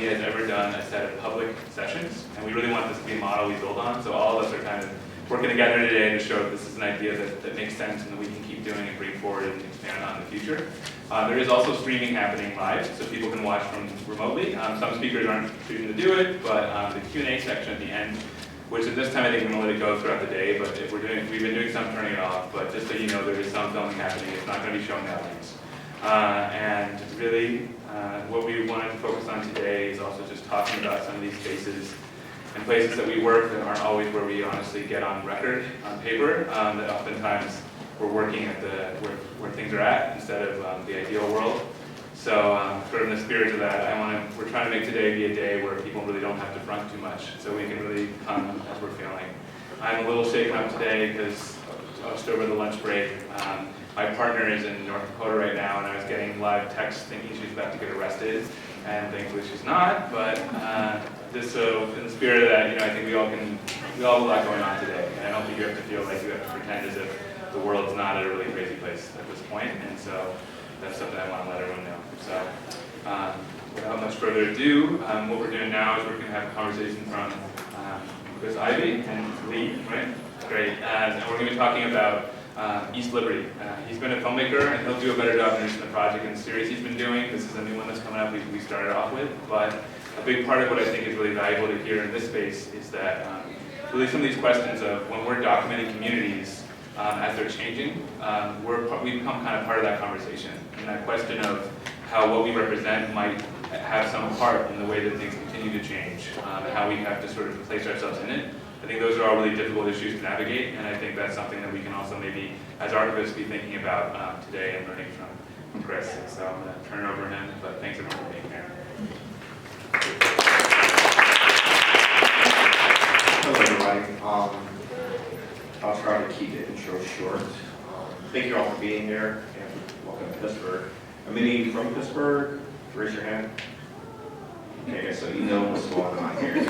media has ever done a set of public sessions, and we really want this to be a model we build on. So all of us are kind of working together today to show that this is an idea that makes sense and that we can keep doing and bring forward and expand on in the future. There is also streaming happening live, so people can watch from remotely. Some speakers aren't choosing to do it, but the Q&A section at the end, which at this time I think we're going to let it go throughout the day, but if we've been doing some turning it off, but just so you know, there is some filming happening. It's not going to be showing that links. And really, what we wanted to focus on today is also just talking about some of these spaces and places that we work that aren't always where we honestly get on record, on paper, that oftentimes we're working at where things are at instead of the ideal world. So sort of in the spirit of that, we're trying to make today be a day where people really don't have to front too much, so we can really come as we're feeling. I'm a little shaken up today because just over the lunch break, my partner is in North Dakota right now, and I was getting live texts thinking she's about to get arrested, and thankfully she's not. But just so in the spirit of that, I think we all have a lot going on today, and I don't think you have to feel like you have to pretend as if the world's not at a really crazy place at this point, and so that's something I want to let everyone know. So without much further ado, what we're doing now is we're going to have a conversation from Chris Ivey and Lee, right? Great. And we're going to be talking about East Liberty. He's been a filmmaker, and he'll do a better job introducing the project and the series he's been doing. This is a new one that's coming up we started off with, but a big part of what I think is really valuable to hear in this space is that really some of these questions of when we're documenting communities as they're changing, we become kind of part of that conversation. And that question of how what we represent might have some part in the way that things continue to change, and how we have to sort of place ourselves in it. I think those are all really difficult issues to navigate, and I think that's something that we can also maybe, as archivists, be thinking about today and learning from Chris. So I'm going to turn it over to him, but thanks everyone for being here. Hello everybody. I'll try to keep the intro short. Thank you all for being here, and welcome to Pittsburgh. Are many from Pittsburgh? Raise your hand. Okay, so you know what's going on here.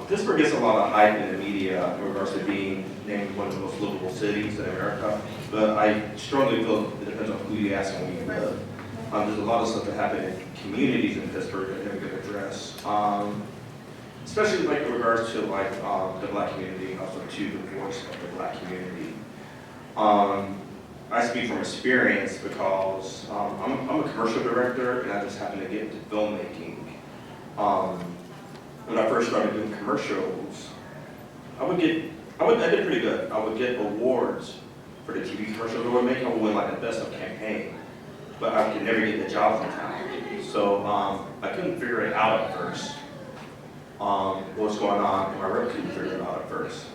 Pittsburgh gets a lot of hype in the media in regards to being named one of the most livable cities in America, but I strongly feel it depends on who you ask and where you live. There's a lot of stuff that happen in communities in Pittsburgh that never get addressed, especially like in regards to like the Black community, also to the voice of the Black community. I speak from experience because I'm a commercial director, and I just happen to get into filmmaking. When I first started doing commercials, I did pretty good. I would get awards for the TV commercials we were making. I would win like the best of campaign, but I could never get the jobs in time. So I couldn't figure it out at first. What was going on, and my rep couldn't figure it out at first.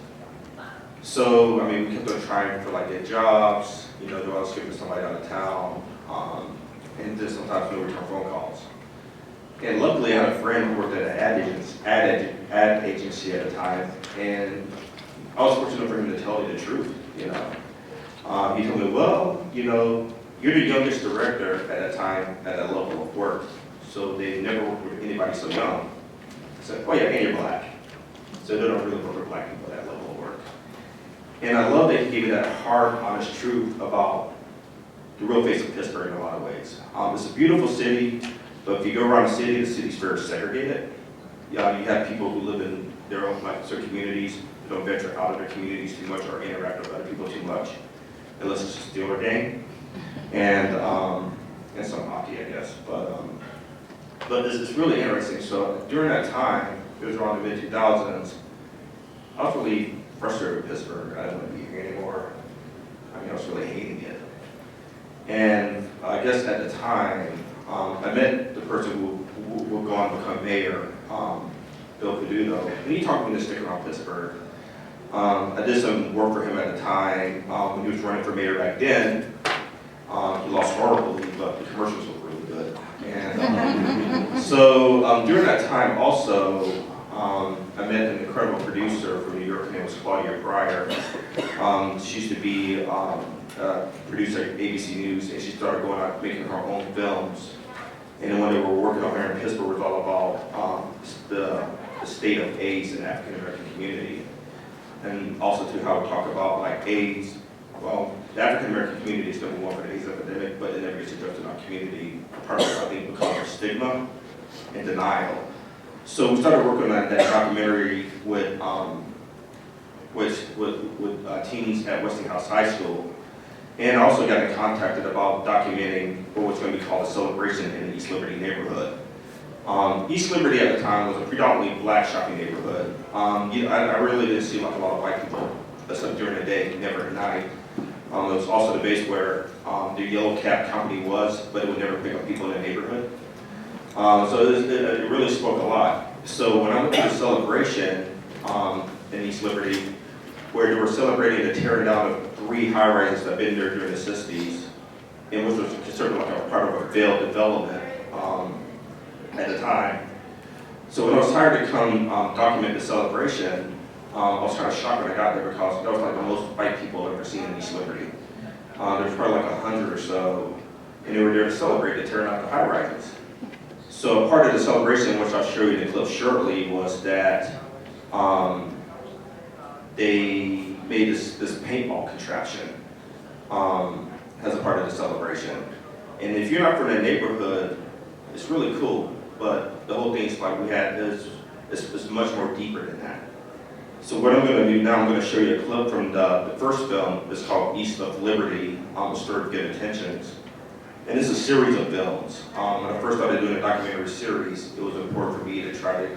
So I mean, we kept on trying for like get jobs. I was skipping somebody out of town, and just sometimes no return phone calls. And luckily, I had a friend who worked at an ad agency at the time, and I was fortunate for him to tell me the truth. He told me, well, you're the youngest director at that time at that level of work, so they never worked with anybody so young. I said, oh yeah, and you're Black, so they don't really work with Black people at that level of work. And I love that he gave me that hard, honest truth about the real face of Pittsburgh in a lot of ways. It's a beautiful city. But if you go around the city's very segregated. You have people who live in their own certain communities, who don't venture out of their communities too much or interact with other people too much, unless it's just dealer gang and some hockey, I guess. But it's really interesting. So during that time, it was around the mid-2000s, I was really frustrated with Pittsburgh. I didn't want to be here anymore. I was really hating it. And I guess at the time, I met the person who will go on to become mayor, Bill Peduto, and he talked me to stick around Pittsburgh. I did some work for him at the time when he was running for mayor back then. He lost horribly, but the commercials were really good. And so during that time also, I met an incredible producer from New York. Her name was Claudia Breyer. She used to be a producer at ABC News, and she started going out making her own films. And then when they were working on here in Pittsburgh, it was all about the state of AIDS in the African American community. And also to how we talk about like AIDS. Well, the African American community is number one for the AIDS epidemic, but it never gets addressed in our community. Part of it, I think, because of stigma. and denial. So we started working on that documentary with teens at Westinghouse High School, and I also got contacted about documenting what was going to be called a celebration in the East Liberty neighborhood. East Liberty at the time was a predominantly black shopping neighborhood. I really didn't see like a lot of white people, except during the day, never at night. It was also the base where the Yellow Cab company was, but it would never pick up people in the neighborhood. So it really spoke a lot. So when I went to the celebration in East Liberty, where they were celebrating the tearing down of 3 high-rises that had been there during the 60s, and which was considered like a part of a failed development at the time. So when I was hired to come document the celebration, I was kind of shocked when I got there because that was like the most white people I've ever seen in East Liberty. There was probably like 100 or so, and they were there to celebrate the tearing out the high-rises. So part of the celebration, which I'll show you in the clip shortly, was that they made this paintball contraption as a part of the celebration. And if you're not from the neighborhood, it's really cool, but the whole thing's like it's much more deeper than that. So what I'm going to do now, I'm going to show you a clip from the first film. It's called East of Liberty, the Story of Good Intentions. And this is a series of films. When I first started doing a documentary series, it was important for me to try to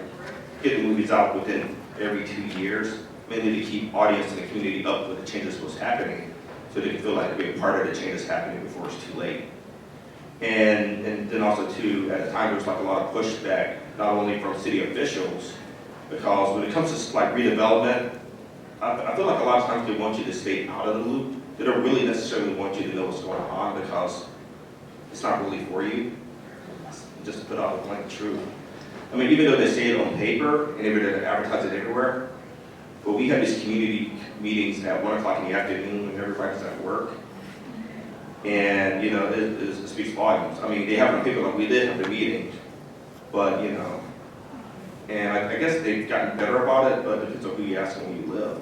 get the movies out within every 2 years, mainly to keep audience and the community up with the changes that was happening, so they can feel like they're being part of the changes happening before it's too late. And then also too, at the time there was like a lot of pushback, not only from city officials, because when it comes to like redevelopment, I feel like a lot of times they want you to stay out of the loop. They don't really necessarily want you to know what's going on because it's not really for you. It's just to put out the blank truth. I mean, even though they say it on paper and they advertise it everywhere, but we have these community meetings at 1 o'clock in the afternoon when everybody's at work. And, you know, it speaks volumes. I mean, they have it on paper like we did have the meeting, but, you know, and I guess they've gotten better about it, but it depends on who you ask and where you live.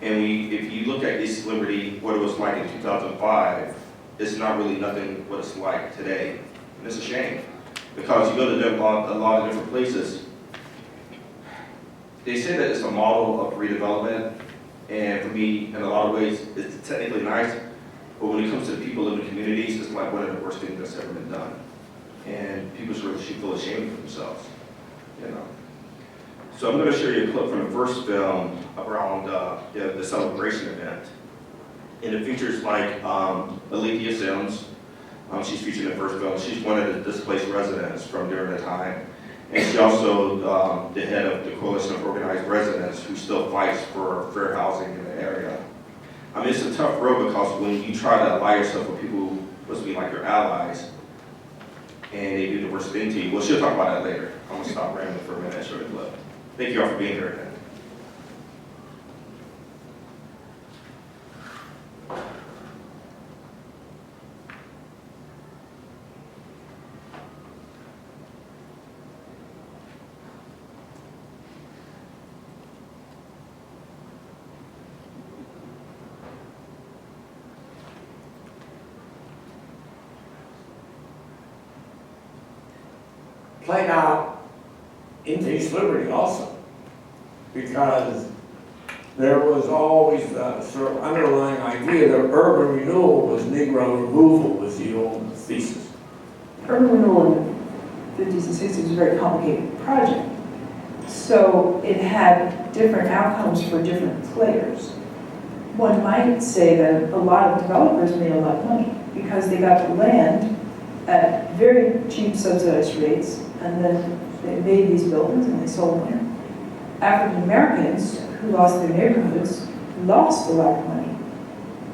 And if you look at East Liberty, what it was like in 2005, it's not really nothing what it's like today. And it's a shame, because you go to a lot of different places. They say that it's a model of redevelopment, and for me, in a lot of ways, it's technically nice, but when it comes to the people in the communities, it's like one of the worst things that's ever been done. And people should feel ashamed of themselves, you know. So I'm going to show you a clip from the first film around the celebration event. And it features like Alethea Sims. She's featured in the first film. She's one of the displaced residents from during the time. And she's also the head of the Coalition of Organized Residents who still fights for fair housing in the area. I mean, it's a tough road because when you try to ally yourself with people who are supposed to be like your allies, and they do the worst thing to you. Well, she'll talk about that later. I'm gonna stop rambling for a minute and show the clip. Thank you all for being here again. Played out in East Liberty also, because there was always a sort of underlying idea that urban renewal was Negro removal was the old thesis. Urban renewal in the 50s and 60s was a very complicated project. So it had different outcomes for different players. One might say that a lot of developers made a lot of money because they got the land at very cheap subsidized rates, and then they made these buildings and they sold them. African Americans who lost their neighborhoods lost a lot of money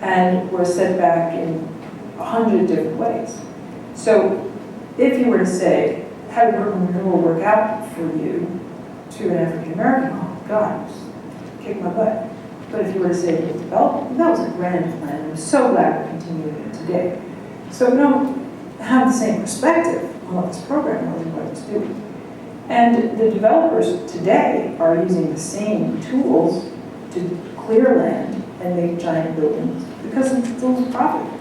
and were set back in 100 different ways. So if you were to say, how did urban renewal work out for you to an African American, oh God, just kick my butt. But if you were to say it was development, that was a grand plan. I'm so glad we're continuing it today. So we don't have the same perspective on what this program was and what it's doing. And the developers today are using the same tools to clear land and make giant buildings because it's still profit,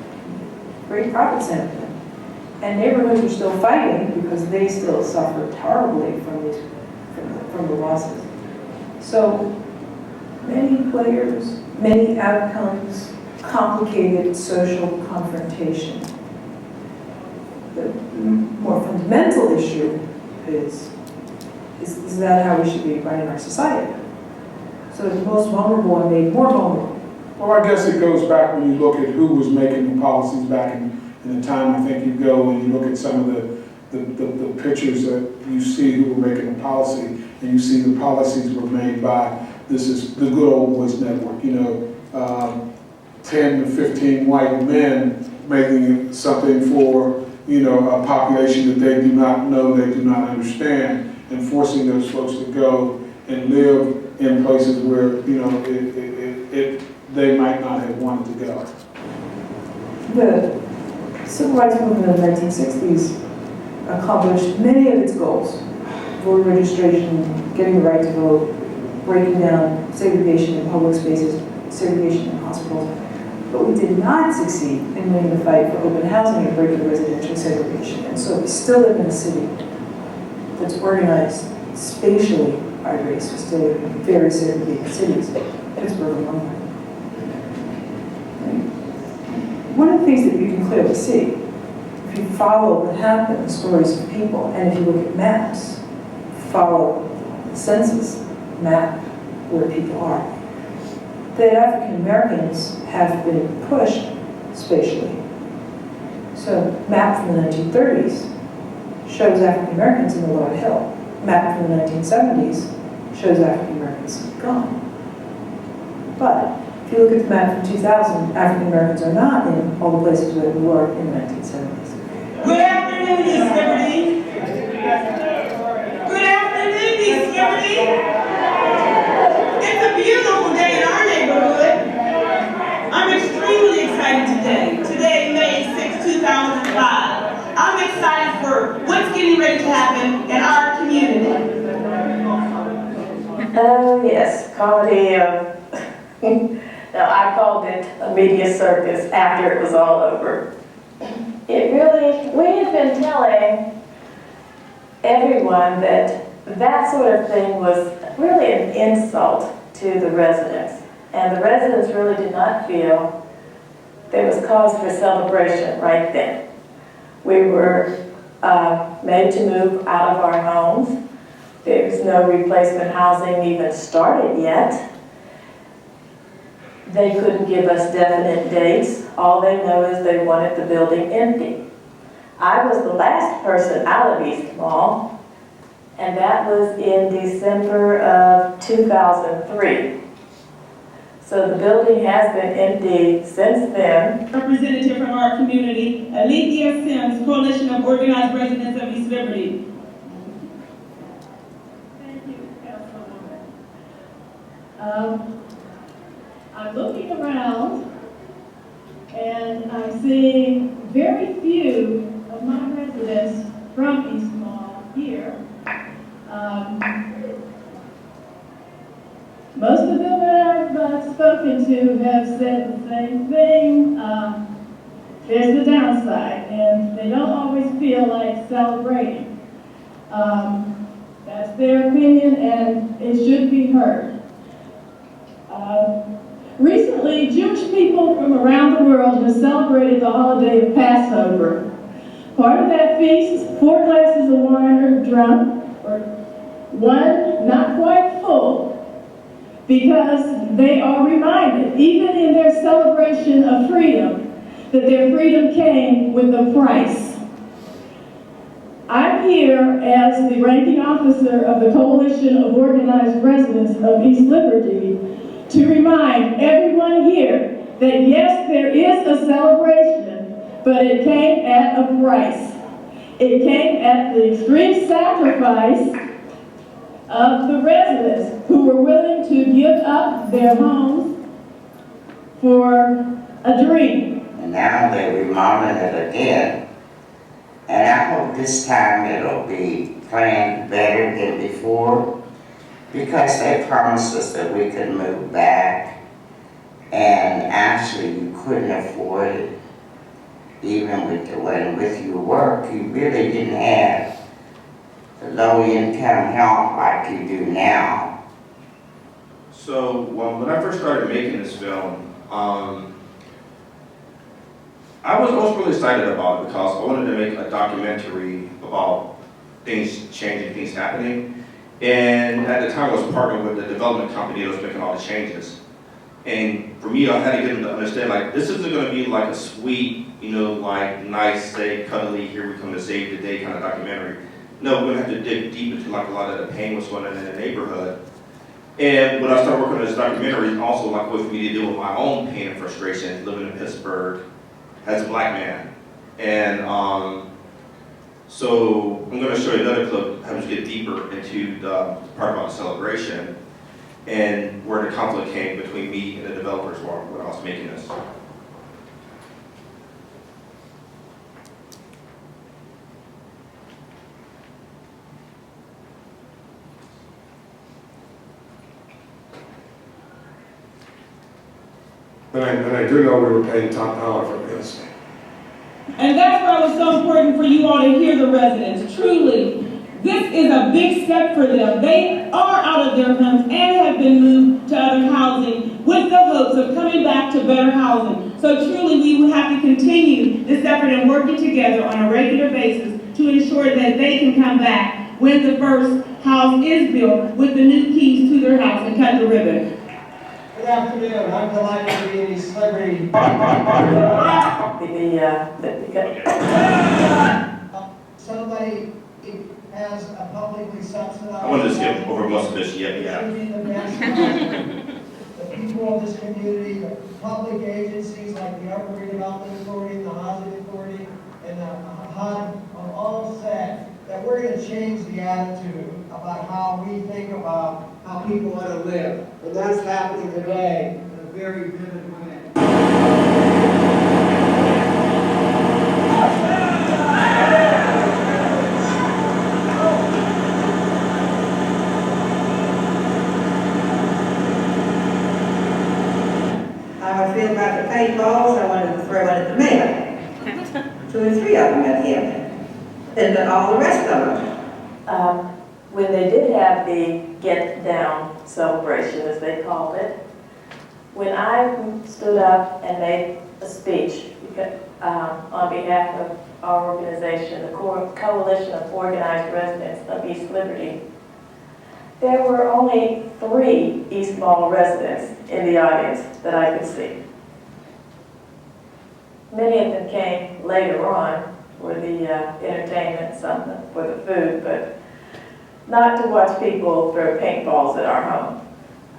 great profit center for them. And neighborhoods are still fighting because they still suffer horribly from the losses. So many players, many outcomes, complicated social confrontation. The more fundamental issue is that how we should be running our society? So the most vulnerable are made more vulnerable. Well, I guess it goes back when you look at who was making the policies back in the time. I think you go and you look at some of the pictures that you see who were making the policy, and you see the policies were made by, this is the good old boys network, 10 to 15 white men making something for, a population that they do not know, they do not understand, and forcing those folks to go and live in places where, they might not have wanted to go. The civil rights movement of the 1960s accomplished many of its goals. Voter registration, getting the right to vote, breaking down segregation in public spaces, segregation in hospitals. But we did not succeed in winning the fight for open housing and breaking residential segregation. And so we still live in a city that's organized spatially by race. We still live in very segregated cities, Pittsburgh among them. One of the things that you can clearly see, if you follow what happened, stories of people, and if you look at maps, follow the census map where people are, that African Americans have been pushed spatially. So, map from the 1930s shows African Americans in the Lower Hill. Map from the 1970s shows African Americans gone. But if you look at the map from 2000, African Americans are not in all the places where we were in the 1970s. Good afternoon, East Liberty. Good afternoon, East Liberty. It's a beautiful day in our neighborhood. I'm extremely excited today. Today, May 6, 2005. I'm excited for what's getting ready to happen in our community. Oh, yes, comedy. No, I called it a media circus after it was all over. It really, we had been telling everyone that that sort of thing was really an insult to the residents. And the residents really did not feel there was cause for celebration right then. We were made to move out of our homes. There was no replacement housing even started yet. They couldn't give us definite dates. All they know is they wanted the building empty. I was the last person out of East Mall, and that was in December of 2003. So the building has been empty since then. Representative from our community, Alethea Sims, Coalition of Organized Residents of East Liberty. Thank you, Councilwoman. I'm looking around and I'm seeing very few of my residents from East Mall here. Most of them that I've spoken to have said the same thing. There's the downside, and they don't always feel like celebrating. That's their opinion, and it should be heard. Recently, Jewish people from around the world have celebrated the holiday of Passover. Part of that feast, 4 glasses of wine are drunk, or one not quite full, because they are reminded, even in their celebration of freedom, that their freedom came with a price. I'm here as the ranking officer of the Coalition of Organized Residents of East Liberty to remind everyone here that yes, there is a celebration, but it came at a price. It came at the extreme sacrifice of the residents who were willing to give up their homes for a dream. And now they're remodeling it again. And I hope this time it'll be planned better than before, because they promised us that we could move back, and actually you couldn't afford it. even with the way with your work, you really didn't have the low-income help like you do now. So when I first started making this film, I was really excited about it because I wanted to make a documentary about things changing, things happening. And at the time I was partnering with the development company that was making all the changes. And for me, I had to get them to understand, like, this isn't gonna be like a sweet, like nice, say, cuddly, here we come to save the day kind of documentary. No, we're gonna have to dig deep into like a lot of the pain what's going on in the neighborhood. And when I started working on this documentary, also like with me to deal with my own pain and frustration living in Pittsburgh as a black man. And so I'm gonna show you another clip, how to get deeper into the part about the celebration and where the conflict came between me and the developers when I was making this. And I do know we were paid top dollar for this. And that's why it was so important for you all to hear the residents. Truly, this is a big step for them. They are out of their homes and have been moved to other housing with the hopes of coming back to better housing. So truly, we will have to continue this effort and working together on a regular basis to ensure that they can come back when the first house is built with the new keys to their house and cut the ribbon. Good afternoon, I'm delighted to be in East Liberty. Somebody has a publicly subsidized. I wanted to skip over most of this, yeah. The people of this community, the public agencies like the Urban Redevelopment Authority, the Housing Authority, and the HUD have all said that we're going to change the attitude about how we think about how people want to live. And that's happening today in a very vivid way. How I feel about the paintballs, I wanted to throw it at the mayor. 2 or 3 of them at him. And all the rest of them. When they did have the Get Down celebration, as they called it, when I stood up and made a speech on behalf of our organization, the Coalition of Organized Residents of East Liberty, there were only 3 East Mall residents in the audience that I could see. Many of them came later on for the entertainment, some for the food, but not to watch people throw paintballs at our home.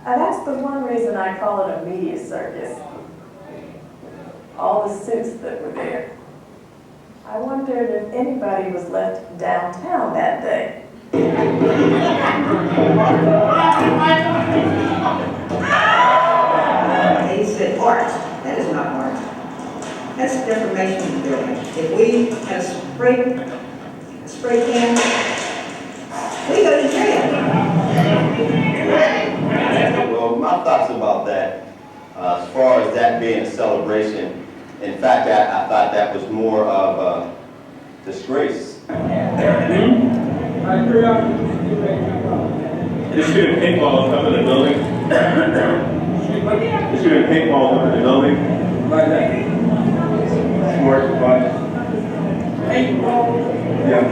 And that's the one reason I call it a media circus. All the suits that were there. I wondered if anybody was left downtown that day. He said art. That is not art. That's defamation of the building. If we had a spray can, we go to jail. Well, my thoughts about that, as far as that being a celebration, in fact, I thought that was more of a disgrace. I agree on They're shooting paintballs up in the building. They're shooting paintballs up in the building. Like that. Smart, but. Paintball? Yeah.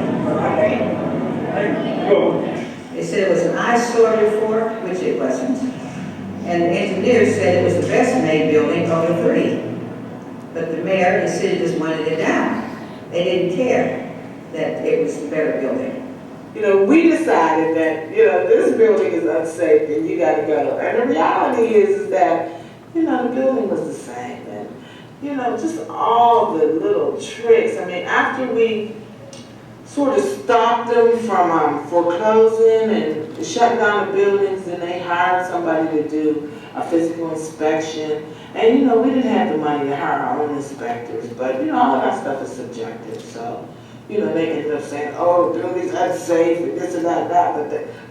Go. They said it was an eyesore before, which it wasn't. And the engineers said it was the best made building of the 3. But the mayor and the city just wanted it down. They didn't care that it was the better building. We decided that, this building is unsafe and you gotta go. And the reality is that, the building was the same. And, just all the little tricks. I mean, after we sort of stopped them from foreclosing and shutting down the buildings, and they hired somebody to do a physical inspection. And, we didn't have the money to hire our own inspectors, but, all of that stuff is subjective. So, they ended up saying, oh, the building's unsafe and this and that and that,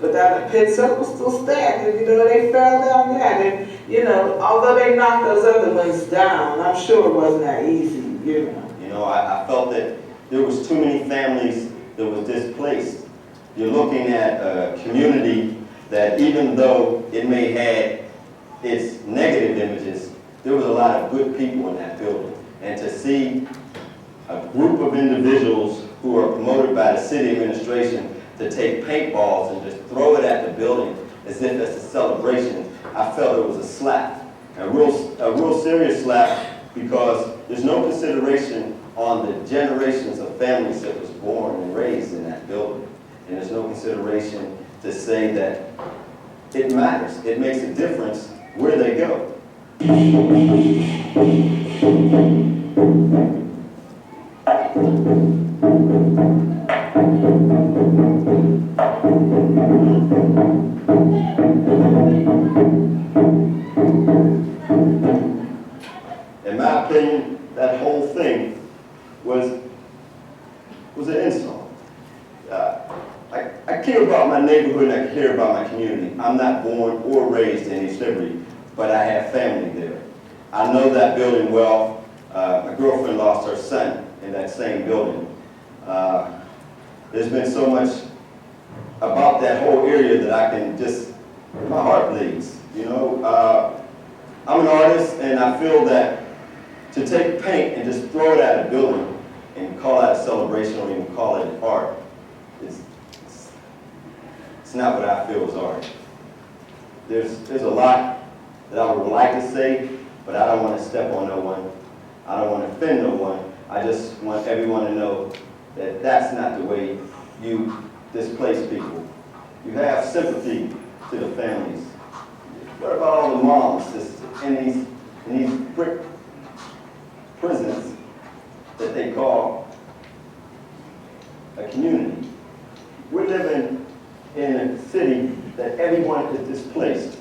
but the pit circle's still standing, they fell down yet. And, although they knocked those other ones down, I'm sure it wasn't that easy, know, I felt that there was too many families that was displaced. You're looking at a community that even though it may have its negative images, there was a lot of good people in that building. And to see a group of individuals who are promoted by the city administration to take paintballs and just throw it at the building as if it's a celebration, I felt it was a slap. A real serious slap, because there's no consideration on the generations of families that was born and raised in that building. And there's no consideration to say that it matters. It makes a difference where they go. In my opinion, that whole thing was an insult. I care about my neighborhood and I care about my community. I'm not born or raised in East Liberty, but I have family there. I know that building well. My girlfriend lost her son in that same building. There's been so much about that whole area that I can just, my heart bleeds, you know. I'm an artist, and I feel that to take paint and just throw it at a building and call it a celebration or even call it art, it's not what I feel is art. There's a lot that I would like to say, but I don't want to step on no one. I don't want to offend no one. I just want everyone to know that that's not the way you displace people. You have sympathy to the families. What about all the moms that's in these brick prisons that they call a community? We're living in a city that everyone is displaced.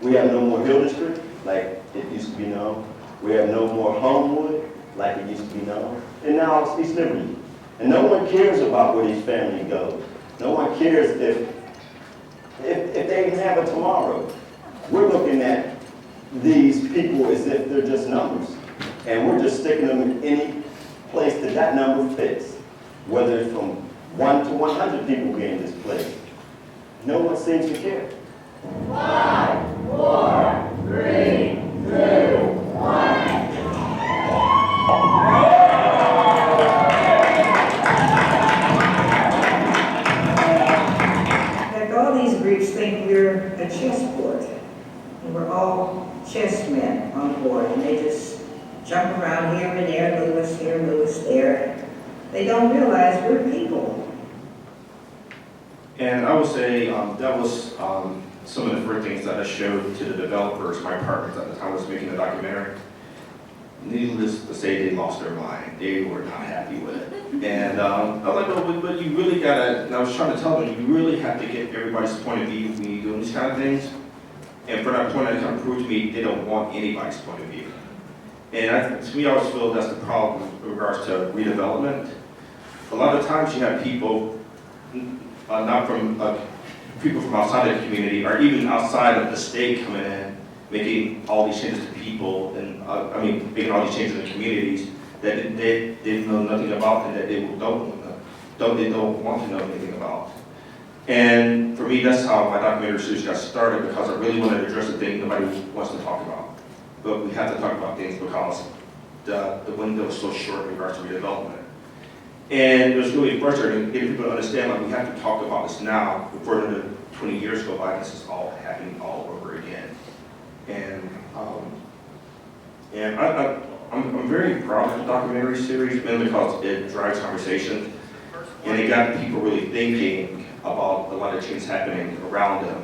We have no more Hill District like it used to be known. We have no more Homewood like it used to be known. And now it's East Liberty. And no one cares about where these families go. No one cares if they even have a tomorrow. We're looking at these people as if they're just numbers. And we're just sticking them in any place that number fits. Whether it's from 1 to 100 people being displaced. No one seems to care. 5, 4, 3, 2, 1. All these groups think we're a chessboard, and we're all chessmen on board, and they just jump around here and there, Lewis here, Lewis there. They don't realize we're people. And I would say that was some of the first things that I showed to the developers, my partners at the time I was making the documentary. Needless to say, they lost their mind. They were not happy with it. And I was like, no, but you really gotta, and I was trying to tell them, you really have to get everybody's point of view when you're doing these kind of things. And for that point, it kind of proved to me they don't want anybody's point of view. And to me, I always feel that's the problem in regards to redevelopment. A lot of times you have people, not from, people from outside of the community, or even outside of the state coming in, making all these changes to people, and making all these changes in communities that they didn't know nothing about and that they don't want to know anything about. And for me, that's how my documentary series got started, because I really wanted to address a thing nobody wants to talk about. But we have to talk about things because the window is so short in regards to redevelopment. And it was really frustrating getting people to understand, like, we have to talk about this now before another 20 years go by. This is all happening all over again. And I'm very proud of the documentary series, mainly because it drives conversation, and it got people really thinking about a lot of changes happening around them,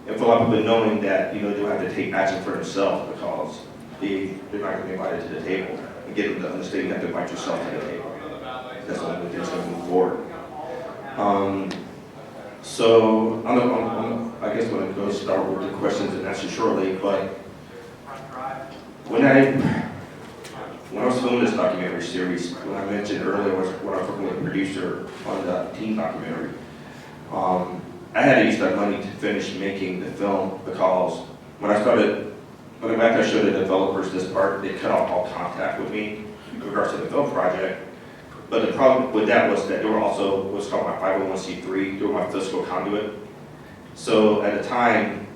and for a lot of people knowing that they'll have to take action for themselves because they're not going to be invited to the table, and get them to understand you have to invite yourself to the table. That's the only thing that's going to move forward. So I guess I'm going to start with the questions and answer shortly, but when I was filming this documentary series, when I mentioned earlier when I was working with a producer on the teen documentary, I had to use that money to finish making the film, because after I showed the developers this part, they cut off all contact with me. in regards to the film project. But the problem with that was that they were also what's called my 501c3, they were my fiscal conduit. So at the time,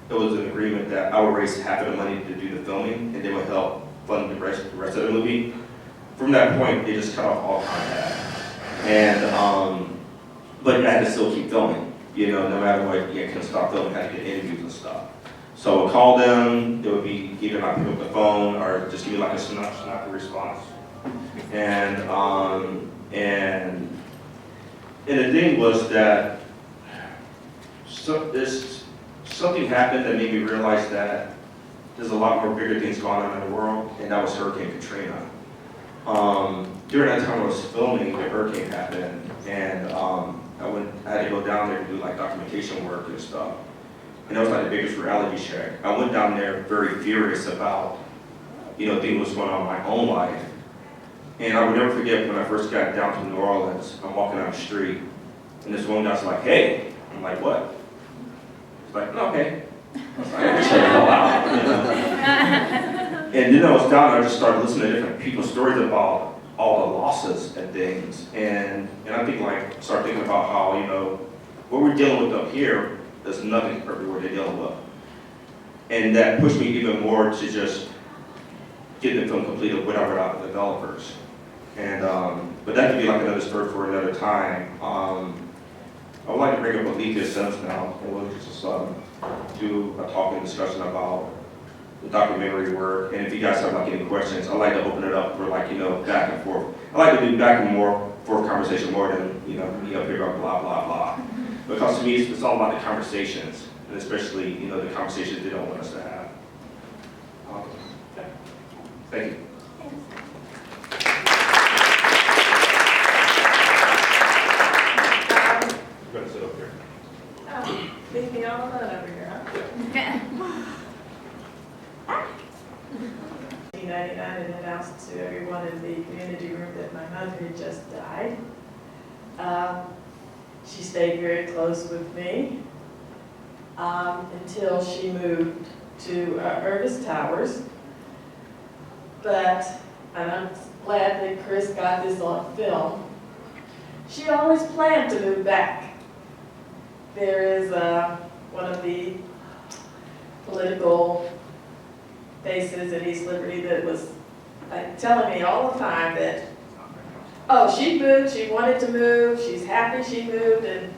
it was an agreement that I would raise half of the money to do the filming, and they would help fund the rest of the movie. From that point, they just cut off all contact. And, but I had to still keep filming, you know, no matter what, I couldn't stop filming, I had to get interviews and stuff. So I would call them, they would be either not pick up the phone or just give me like a snappy response. And the thing was that something happened that made me realize that there's a lot more bigger things going on in the world, and that was Hurricane Katrina. During that time I was filming, the hurricane happened, and I had to go down there to do like documentation work and stuff. And that was like the biggest reality check. I went down there very furious about, you know, things was going on in my own life. And I would never forget when I first got down to New Orleans, I'm walking down the street, and this one guy's like, hey. I'm like, what? He's like, no, okay. I was like, check the hell out. You know? And then I was down there, I just started listening to different people's stories about all the losses and things. And I think like, start thinking about how, you know, what we're dealing with up here, there's nothing everywhere they're dealing with. And that pushed me even more to just get the film completed without the developers. And, but that could be like another story for another time. I would like to bring up Alethea Sims now, and we'll just do a talk and discussion about the documentary work. And if you guys have like any questions, I'd like to open it up for like, you know, back and forth. I like to do back and forth conversation more than, you know, me up here going blah, blah, blah. Because to me, it's all about the conversations, and especially, you know, the conversations they don't want us to have. Thank you. You're going to sit up here. Oh, leave me all alone over here, huh? 1999, and announced to everyone in the community room that my mother had just died. She stayed very close with me until she moved to Irvis Towers. But, and I'm glad that Chris got this on film, she always planned to move back. There is one of the political faces in East Liberty that was telling me all the time that, oh, she moved, she wanted to move, she's happy she moved, and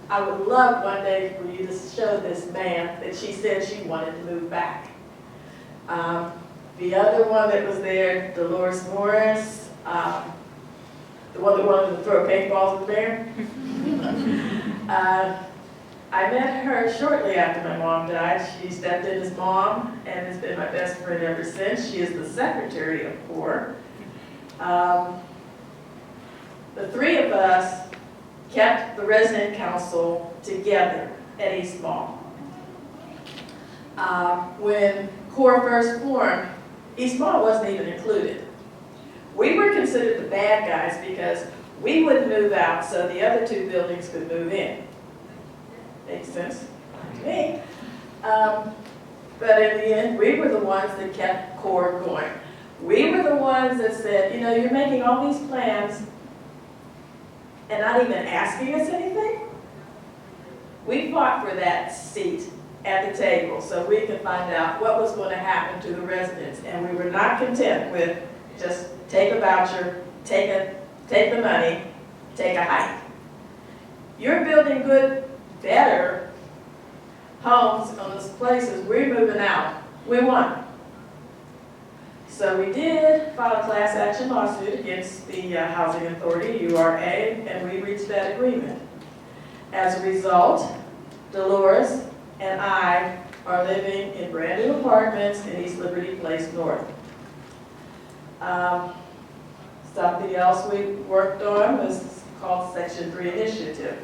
I would love one day for you to show this man that she said she wanted to move back. The other one that was there, Dolores Morris, the one that wanted to throw paintballs in there. I met her shortly after my mom died. She stepped in as mom and has been my best friend ever since. She is the secretary of CORE. The three of us kept the resident council together at East Mall. When CORE first formed, East Mall wasn't even included. We were considered the bad guys because we wouldn't move out so the other two buildings could move in. Makes sense to me. But in the end, we were the ones that kept CORE going. We were the ones that said, you know, you're making all these plans and not even asking us anything. We fought for that seat at the table so we could find out what was going to happen to the residents. And we were not content with just take a voucher, take the money, take a hike. You're building good, better homes on those places. We're moving out. We won. So we did file a class action lawsuit against the Housing Authority, URA, and we reached that agreement. As a result, Dolores and I are living in brand new apartments in East Liberty Place North. Something else we worked on was called Section 3 Initiative,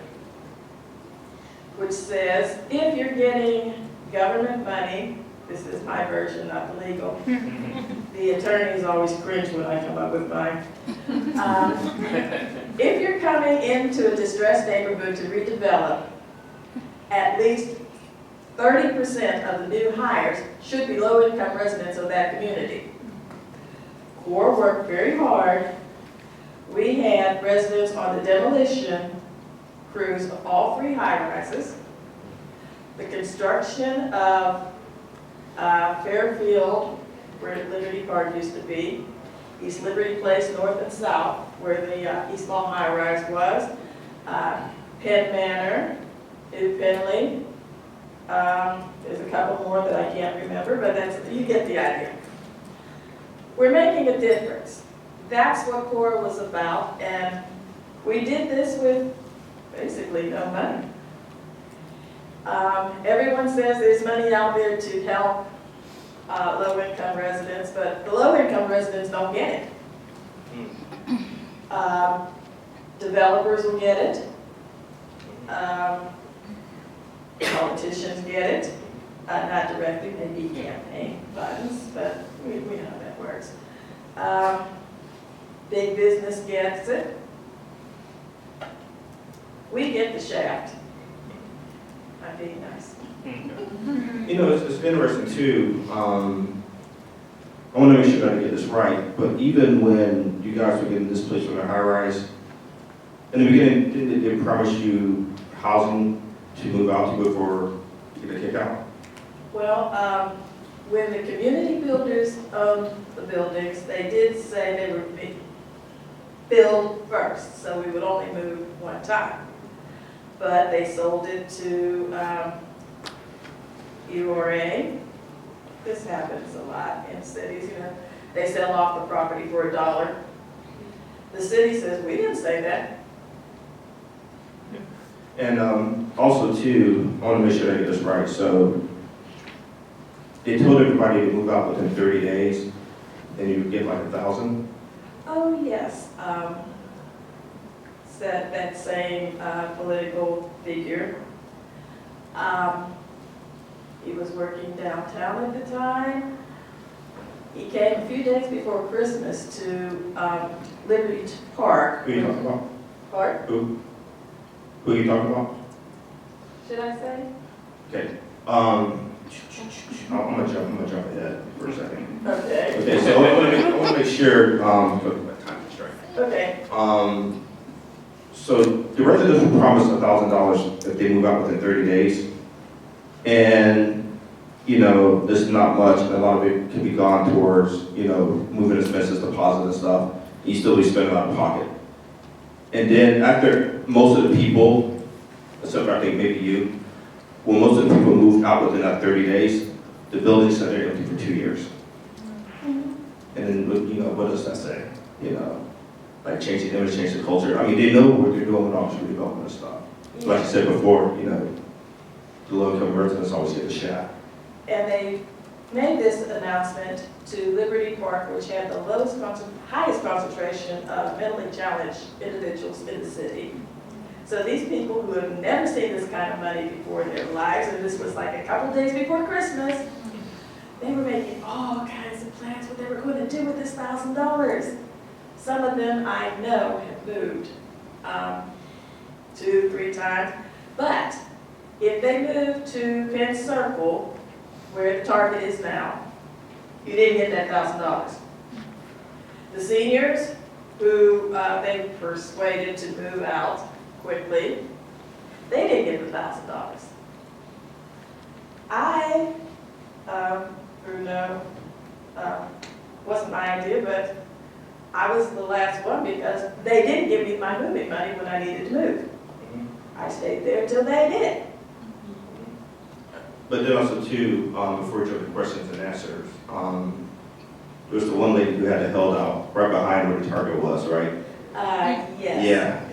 which says if you're getting government money, this is my version, not the legal. The attorneys always cringe when I come up with mine. If you're coming into a distressed neighborhood to redevelop, at least 30% of the new hires should be low-income residents of that community. CORE worked very hard. We had residents on the demolition crews of all 3 high-rises. The construction of Fairfield, where Liberty Park used to be, East Liberty Place, north and south, where the East Mall high-rise was, Penn Manor, New Penley. There's a couple more that I can't remember, but you get the idea. We're making a difference. That's what CORE was about, and we did this with basically no money. Everyone says there's money out there to help low-income residents, but the low-income residents don't get it. Developers will get it. Politicians get it. Not directly, maybe campaign funds, but we know how that works. Big business gets it. We get the shaft. I'm being nice. You know, it's interesting too. I want to make sure that I get this right, but even when you guys were getting this place from a high-rise, in the beginning, didn't they promise you housing to move out to before you get a kick out? Well, when the community builders owned the buildings, they did say they would be built first, so we would only move one time. But they sold it to URA. This happens a lot in cities, you know. They sell off the property for $1. The city says, we didn't say that. And also too, I want to make sure I get this right. So they told everybody to move out within 30 days, and you would get like 1,000. Oh, yes. That same political figure. He was working downtown at the time. He came a few days before Christmas to Liberty Park. Who are you talking about? Park? Who are you talking about? Should I say? Okay. I'm gonna jump ahead for a second. Okay. Okay, so I want to make sure, for my time constraint. Okay. So the residents were promised $1,000 if they move out within 30 days. And, you know, this is not much, and a lot of it can be gone towards, you know, moving expenses, deposit and stuff. You still be spending out of pocket. And then after most of the people, except for I think maybe you, when most of the people moved out within that 30 days, the buildings sat there empty for 2 years. And then, you know, what does that say? You know, like change the image, change the culture. I mean, they know what they're doing with all this redevelopment and stuff. Like I said before, you know, the low-income residents always get the shaft. And they made this announcement to Liberty Park, which had the highest concentration of mentally challenged individuals in the city. So these people who have never seen this kind of money before in their lives, and this was like a couple days before Christmas, they were making all kinds of plans what they were going to do with this $1,000. Some of them I know have moved 2, 3 times, but if they moved to Penn Circle, where the Target is now, you didn't get that $1,000. The seniors who they persuaded to move out quickly, they didn't get the $1,000. Bruno, wasn't my idea, but I was the last one because they didn't give me my moving money when I needed to move. I stayed there until they did. But then also too, before we jump to questions and answers, there was the one lady who had it held out right behind where the Target was, right? Yes. Yeah,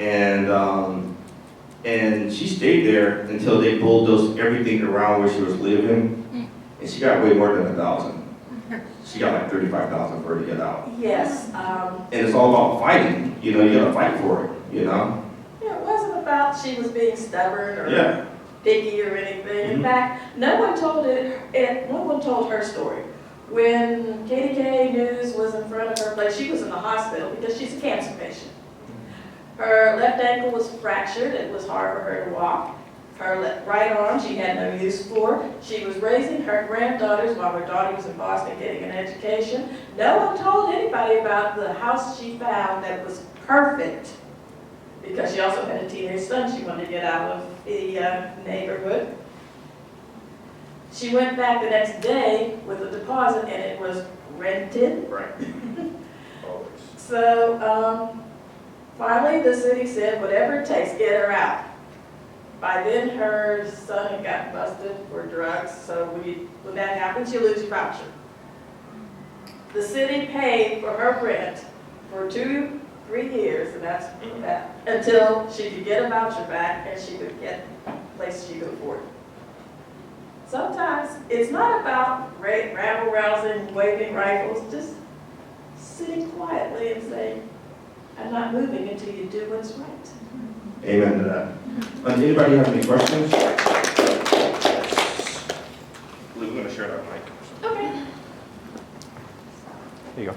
and she stayed there until they bulldozed everything around where she was living, and she got way more than 1,000. She got like 35,000 for her to get out. Yes. And it's all about fighting. You know, you gotta fight for it. You know. Yeah, it wasn't about she was being stubborn or picky or anything. In fact, no one told her story. When KDK News was in front of her place, she was in the hospital because she's a cancer patient. Her left ankle was fractured. It was hard for her to walk. Her right arm she had no use for. She was raising her granddaughters while her daughter was in Boston getting an education. No one told anybody about the house she found that was perfect, because she also had a teenage son she wanted to get out of the neighborhood. She went back the next day with a deposit and it was rented. Right. Always. So finally the city said, whatever it takes, get her out. By then her son had gotten busted for drugs, so when that happens, you lose your voucher. The city paid for her rent for 2-3 years, and that's that, until she could get a voucher back and she could get places she could afford. Sometimes it's not about rabble-rousing, waving rifles, just sitting quietly and saying, I'm not moving until you do what's right. Amen to that. Anybody have any questions? We're going to share that mic. Okay. Here you go.